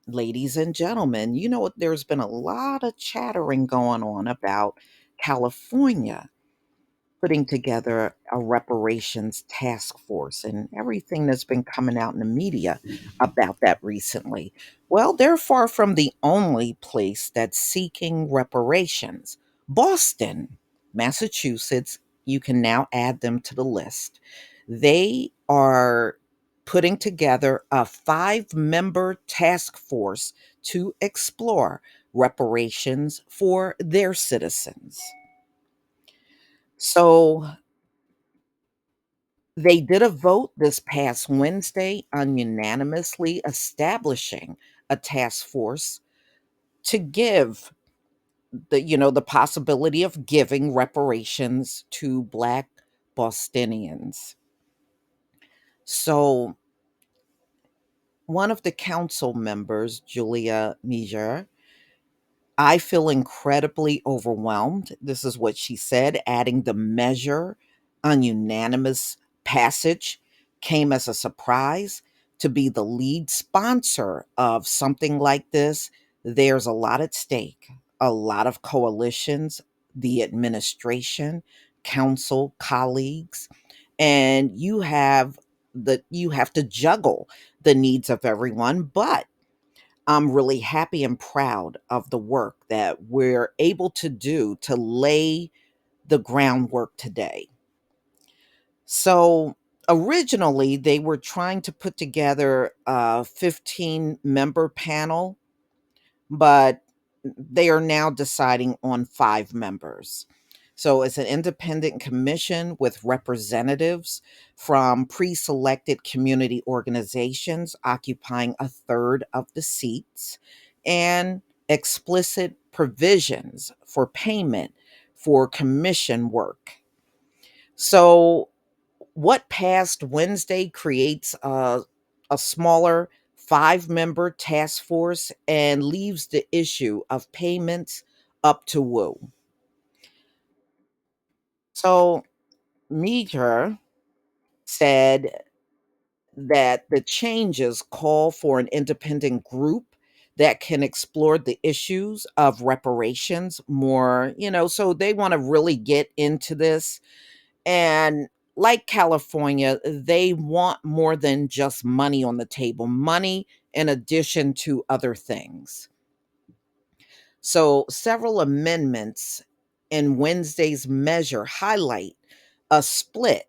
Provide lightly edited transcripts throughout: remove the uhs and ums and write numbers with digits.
Ladies and gentlemen, there's been a lot of chattering going on about California putting together a reparations task force and everything that's been coming out in the media about that recently. Well, they're far from the only place that's seeking reparations. Boston, Massachusetts, you can now add them to the list. They are putting together a 5-member task force to explore reparations for their citizens. So they did a vote this past Wednesday on unanimously establishing a task force to give the possibility of giving reparations to Black Bostonians. So one of the council members, Julia Meager, I feel incredibly overwhelmed. This is what she said, adding the measure on unanimous passage came as a surprise. To be the lead sponsor of something like this, there's a lot at stake, a lot of coalitions, the administration, council, colleagues, and you have to juggle the needs of everyone, but I'm really happy and proud of the work that we're able to do to lay the groundwork today. So, originally, they were trying to put together a 15-member panel, but they are now deciding on 5 members. So it's an independent commission with representatives from pre selected community organizations occupying a third of the seats and explicit provisions for payment for commission work. So what passed Wednesday creates a smaller 5-member task force and leaves the issue of payments up to Wu. So Meager said that the changes call for an independent group that can explore the issues of reparations more, so they want to really get into this. And like California, they want more than just money on the table, money in addition to other things. So, several amendments in Wednesday's measure highlight a split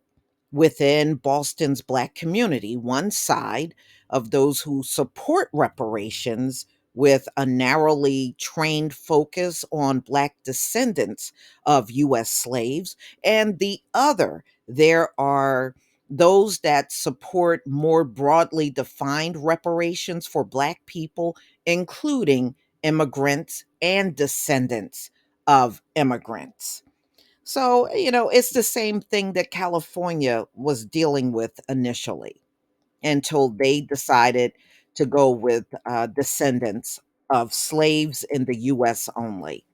within Boston's Black community. One side of those who support reparations with a narrowly trained focus on Black descendants of U.S. slaves, and the other, there are those that support more broadly defined reparations for Black people, including immigrants and descendants of immigrants. So, it's the same thing that California was dealing with initially until they decided to go with descendants of slaves in the US only.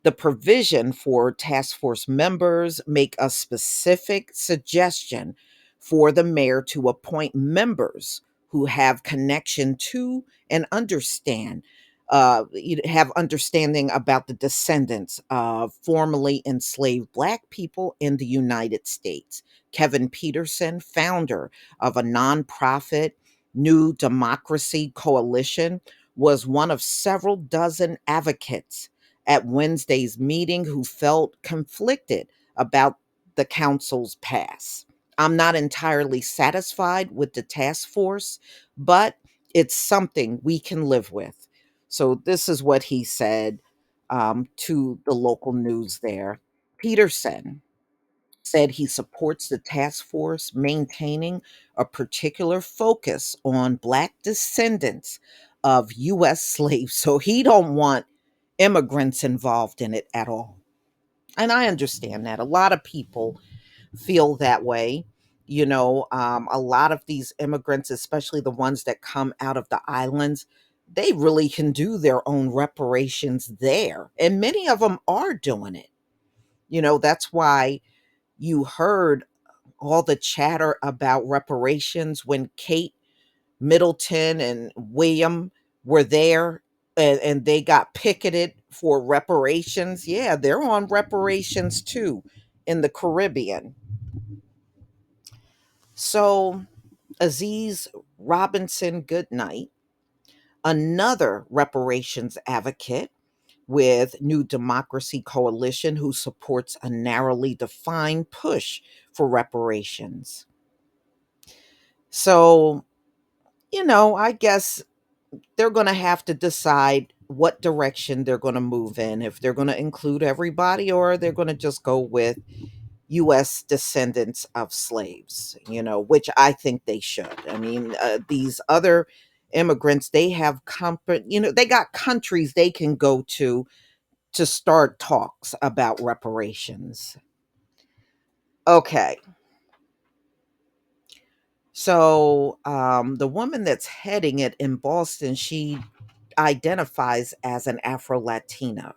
The provision for task force members make a specific suggestion for the mayor to appoint members who have connection to and have understanding about the descendants of formerly enslaved Black people in the United States. Kevin Peterson, founder of a nonprofit New Democracy Coalition, was one of several dozen advocates at Wednesday's meeting who felt conflicted about the council's pass. I'm not entirely satisfied with the task force, but it's something we can live with. So, this is what he said to the local news there. Peterson said he supports the task force maintaining a particular focus on Black descendants of U.S. slaves. So he don't want immigrants involved in it at all. And I understand that. A lot of people feel that way. A lot of these immigrants, especially the ones that come out of the islands, they really can do their own reparations there. And many of them are doing it. That's why you heard all the chatter about reparations when Kate Middleton and William were there, and they got picketed for reparations. Yeah, they're on reparations too in the Caribbean. So, Aziz Robinson Goodnight, another reparations advocate with New Democracy Coalition, who supports a narrowly defined push for reparations. So, I guess they're going to have to decide what direction they're going to move in, if they're going to include everybody or they're going to just go with US descendants of slaves, which I think they should. I mean, these other immigrants, they have they got countries they can go to start talks about reparations. Okay. So, the woman that's heading it in Boston, she identifies as an Afro Latina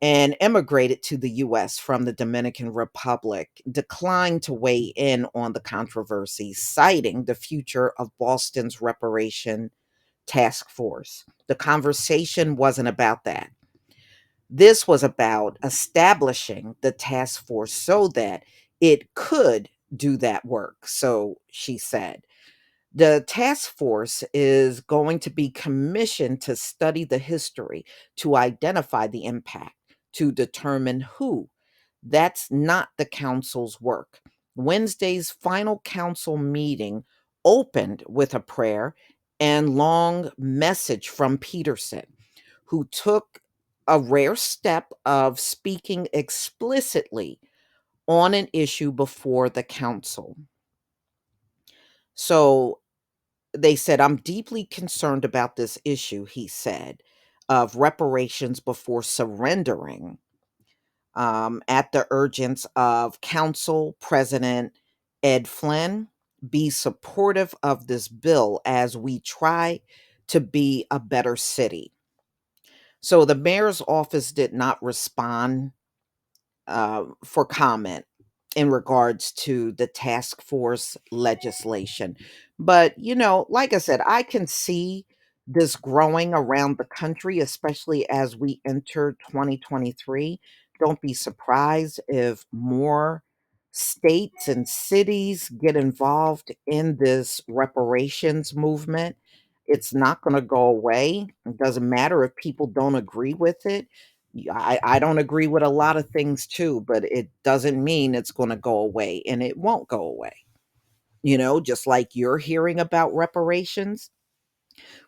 and immigrated to the US from the Dominican Republic, declined to weigh in on the controversy, citing the future of Boston's reparation task force. The conversation wasn't about that. This was about establishing the task force so that it could do that work, so she said. The task force is going to be commissioned to study the history, to identify the impact, to determine who. That's not the council's work. Wednesday's final council meeting opened with a prayer and long message from Peterson, who took a rare step of speaking explicitly on an issue before the council. So they said, I'm deeply concerned about this issue, he said, of reparations before surrendering, at the urgence of Council President Ed Flynn. Be supportive of this bill as we try to be a better city. So the mayor's office did not respond for comment in regards to the task force legislation. But, like I said, I can see this growing around the country, especially as we enter 2023. Don't be surprised if more states and cities get involved in this reparations movement. It's not going to go away. It doesn't matter if people don't agree with it. I don't agree with a lot of things too, but it doesn't mean it's going to go away, and it won't go away. Just like you're hearing about reparations,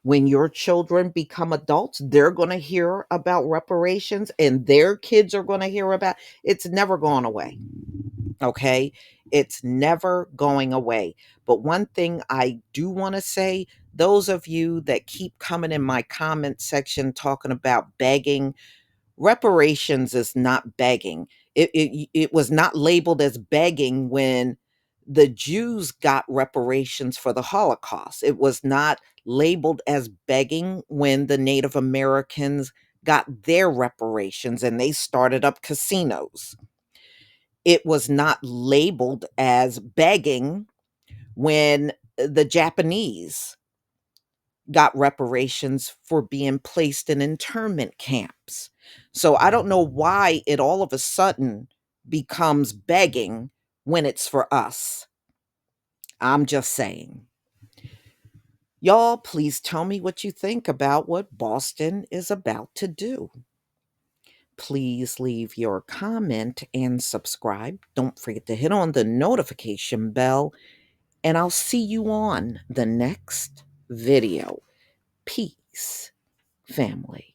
when your children become adults, they're going to hear about reparations and their kids are going to hear about it's never going away. Okay? It's never going away. But one thing I do want to say, those of you that keep coming in my comment section talking about begging, reparations is not begging. It was not labeled as begging when the Jews got reparations for the Holocaust. It was not labeled as begging when the Native Americans got their reparations and they started up casinos. It was not labeled as begging when the Japanese got reparations for being placed in internment camps. So I don't know why it all of a sudden becomes begging when it's for us. I'm just saying. Y'all, please tell me what you think about what Boston is about to do. Please leave your comment and subscribe. Don't forget to hit on the notification bell, and I'll see you on the next video. Peace, family.